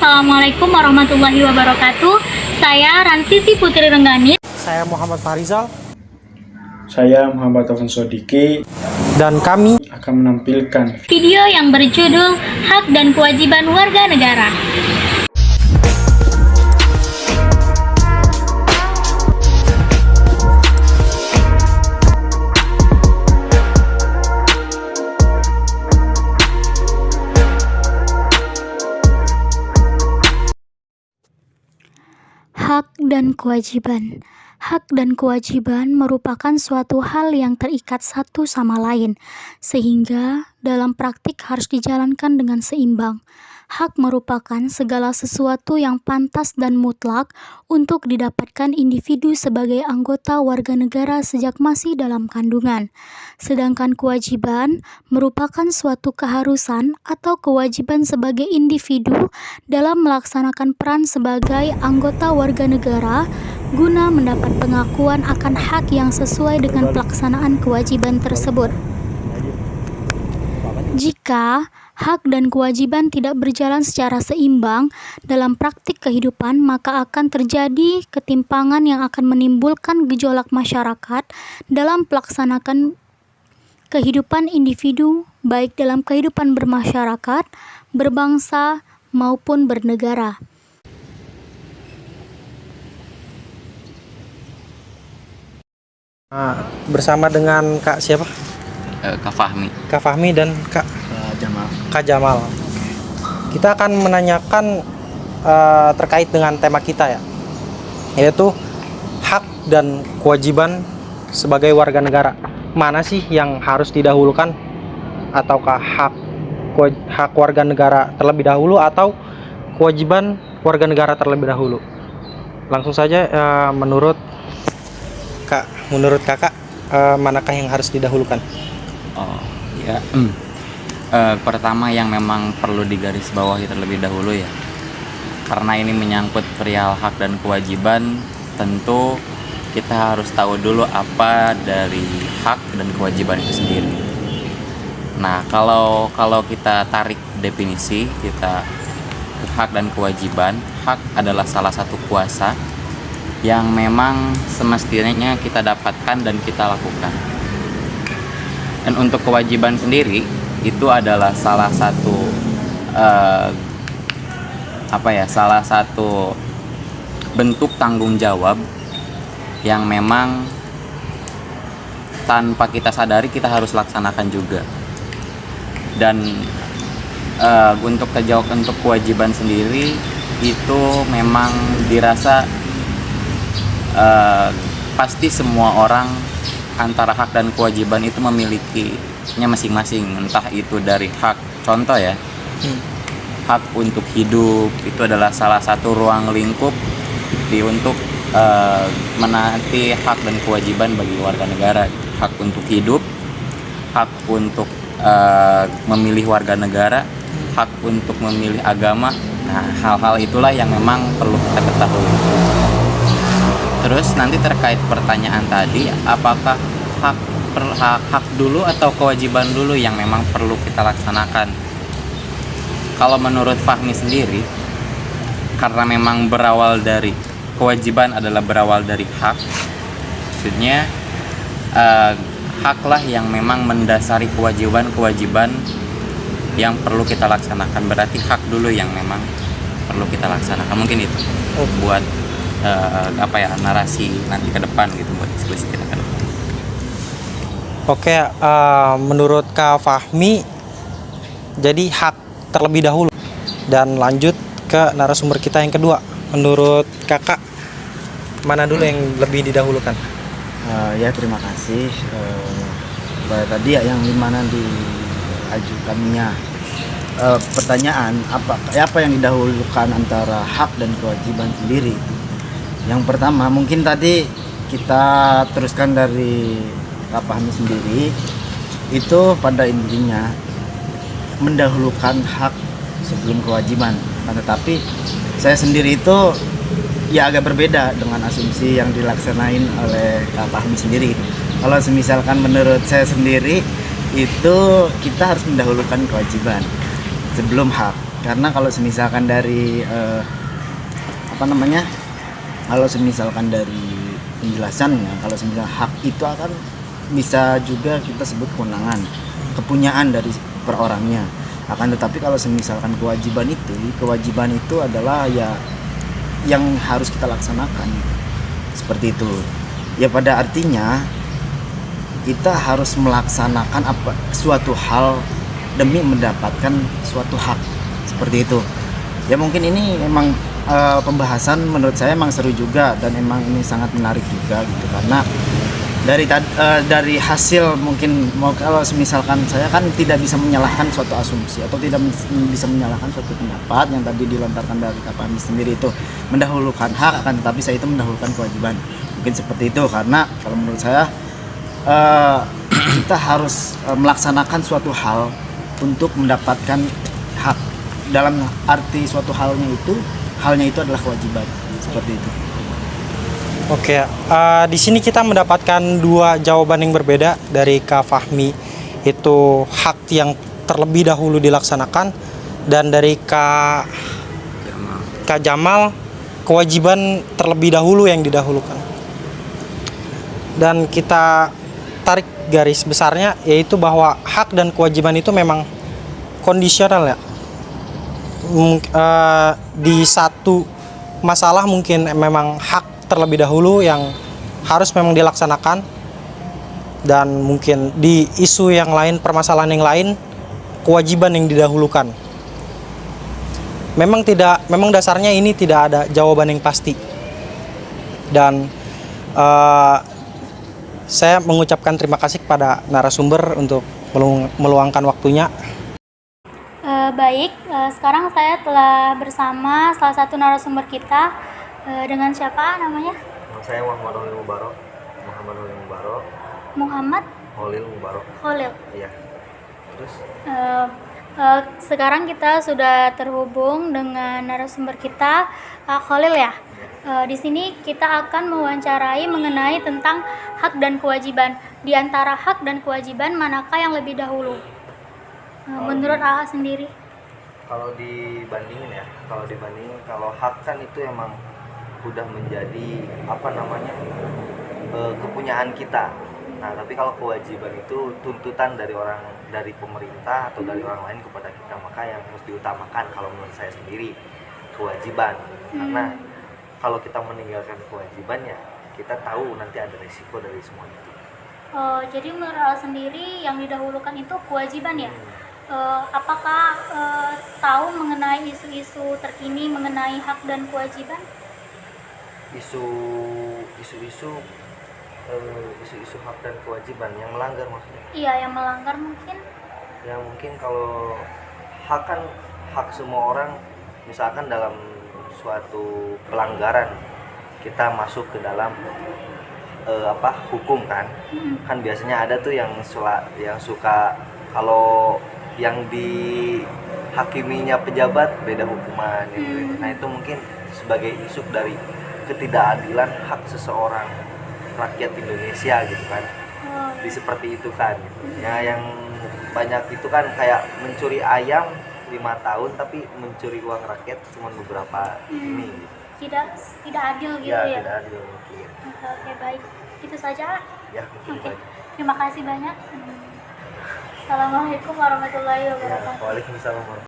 Assalamualaikum warahmatullahi wabarakatuh. Saya Ransisi Putri Renggani. Saya Muhammad Farizal. Saya Muhammad Taufan Sodiki. Dan kami akan menampilkan video yang berjudul Hak dan Kewajiban Warga Negara. Hak dan kewajiban. Hak dan kewajiban merupakan suatu hal yang terikat satu sama lain, sehingga dalam praktik harus dijalankan dengan seimbang. Hak merupakan segala sesuatu yang pantas dan mutlak untuk didapatkan individu sebagai anggota warga negara sejak masih dalam kandungan. Sedangkan kewajiban merupakan suatu keharusan atau kewajiban sebagai individu dalam melaksanakan peran sebagai anggota warga negara guna mendapat pengakuan akan hak yang sesuai dengan pelaksanaan kewajiban tersebut. Jika hak dan kewajiban tidak berjalan secara seimbang dalam praktik kehidupan, maka akan terjadi ketimpangan yang akan menimbulkan gejolak masyarakat dalam pelaksanaan kehidupan individu, baik dalam kehidupan bermasyarakat, berbangsa, maupun bernegara. bersama dengan Kak siapa? Kak Fahmi. Kak Fahmi dan Kak Jamal. Kak Jamal. Kita akan menanyakan terkait dengan tema kita ya, yaitu hak dan kewajiban sebagai warga negara. Mana sih yang harus didahulukan? Ataukah hak warga negara terlebih dahulu atau kewajiban warga negara terlebih dahulu? Langsung saja, menurut kakak, manakah yang harus didahulukan? Oh ya, pertama yang memang perlu digarisbawahi terlebih dahulu ya, karena ini menyangkut perihal hak dan kewajiban, tentu kita harus tahu dulu apa dari hak dan kewajiban itu sendiri. Nah, kalau kita tarik definisi kita hak dan kewajiban, hak adalah salah satu kuasa yang memang semestinya kita dapatkan dan kita lakukan. Dan untuk kewajiban sendiri itu adalah salah satu salah satu bentuk tanggung jawab yang memang tanpa kita sadari kita harus laksanakan juga. Dan untuk kewajiban sendiri itu memang dirasa pasti semua orang antara hak dan kewajiban itu memilikinya masing-masing. Entah itu dari hak, contoh ya, hak untuk hidup itu adalah salah satu ruang lingkup untuk menaati hak dan kewajiban bagi warga negara. Hak untuk hidup, hak untuk memilih warga negara, hak untuk memilih agama. Nah, hal-hal itulah yang memang perlu kita ketahui. Terus nanti terkait pertanyaan tadi, apakah hak dulu atau kewajiban dulu yang memang perlu kita laksanakan? Kalau menurut Fahmi sendiri, karena memang kewajiban adalah berawal dari hak, maksudnya haklah yang memang mendasari kewajiban yang perlu kita laksanakan. Berarti hak dulu yang memang perlu kita laksanakan. Mungkin itu buat narasi nanti ke depan gitu, buat diskusi kita ke depan. Oke, menurut Kak Fahmi, jadi hak terlebih dahulu, dan lanjut ke narasumber kita yang kedua. Menurut kakak, mana dulu yang lebih didahulukan? Ya, terima kasih. Tadi ya yang dimana diajukannya pertanyaan apa yang didahulukan antara hak dan kewajiban sendiri. Yang pertama, mungkin tadi kita teruskan dari Kak Fahmi sendiri, itu pada intinya mendahulukan hak sebelum kewajiban. Tetapi saya sendiri itu ya agak berbeda dengan asumsi yang dilaksanain oleh Kak Fahmi sendiri. Kalau misalkan menurut saya sendiri itu kita harus mendahulukan kewajiban sebelum hak. karena kalau semisalkan dari apa namanya, kalau semisalkan dari penjelasannya, kalau semisal hak itu akan bisa juga kita sebut kewenangan, kepunyaan dari per orangnya. Akan tetapi kalau semisalkan kewajiban itu adalah ya yang harus kita laksanakan, seperti itu. Ya pada artinya kita harus melaksanakan suatu hal demi mendapatkan suatu hak, seperti itu. Ya mungkin ini memang pembahasan menurut saya emang seru juga, dan emang ini sangat menarik juga gitu, karena dari hasil mungkin kalau misalkan saya kan tidak bisa menyalahkan suatu asumsi atau tidak bisa menyalahkan suatu pendapat yang tadi dilontarkan dari Kak Fahmi sendiri, itu mendahulukan hak, akan tetapi saya itu mendahulukan kewajiban, mungkin seperti itu. Karena kalau menurut saya kita harus melaksanakan suatu hal untuk mendapatkan hak, dalam arti suatu halnya itu adalah kewajiban, seperti itu. Oke, di sini kita mendapatkan dua jawaban yang berbeda dari Kak Fahmi, itu hak yang terlebih dahulu dilaksanakan, dan dari Kak Jamal kewajiban terlebih dahulu yang didahulukan. Dan kita tarik garis besarnya, yaitu bahwa hak dan kewajiban itu memang kondisional ya. Di satu masalah mungkin memang hak terlebih dahulu yang harus memang dilaksanakan, dan mungkin di isu yang lain, permasalahan yang lain, kewajiban yang didahulukan. Memang dasarnya ini tidak ada jawaban yang pasti, dan saya mengucapkan terima kasih kepada narasumber untuk meluangkan waktunya. Baik, sekarang saya telah bersama salah satu narasumber kita, dengan siapa namanya? Saya Muhammad Holil Mubarok. Khalil. Iya. Terus Sekarang kita sudah terhubung dengan narasumber kita, Khalil ya. Di sini kita akan mewawancarai mengenai tentang hak dan kewajiban. Di antara hak dan kewajiban, manakah yang lebih dahulu? Menurut AA sendiri? Kalau dibandingin, kalau hak kan itu emang udah menjadi kepunyaan kita. Nah, tapi kalau kewajiban itu tuntutan dari pemerintah atau dari orang lain kepada kita, maka yang harus diutamakan kalau menurut saya sendiri kewajiban. Karena kalau kita meninggalkan kewajibannya, kita tahu nanti ada risiko dari semua itu. Jadi menurut AA sendiri yang didahulukan itu kewajiban ya? Apakah tahu mengenai isu-isu terkini mengenai hak dan kewajiban? Isu-isu hak dan kewajiban yang melanggar maksudnya? Iya, yang melanggar mungkin. Ya mungkin kalau hak kan hak semua orang, misalkan dalam suatu pelanggaran kita masuk ke dalam hukum kan. Kan biasanya ada tuh yang suka kalau yang dihakiminya pejabat beda hukuman gitu. Nah, itu mungkin sebagai isu dari ketidakadilan hak seseorang rakyat Indonesia gitu kan. Seperti itu kan gitu. Ya, yang banyak itu kan kayak mencuri ayam 5 tahun tapi mencuri uang rakyat cuma beberapa ini gitu. Tidak adil gitu ya? Tidak adil mungkin. Oke, baik. Itu saja. Ya, mungkin baik. Terima kasih banyak. Assalamualaikum warahmatullahi wabarakatuh. Waalaikumsalam warahmatullahi wabarakatuh.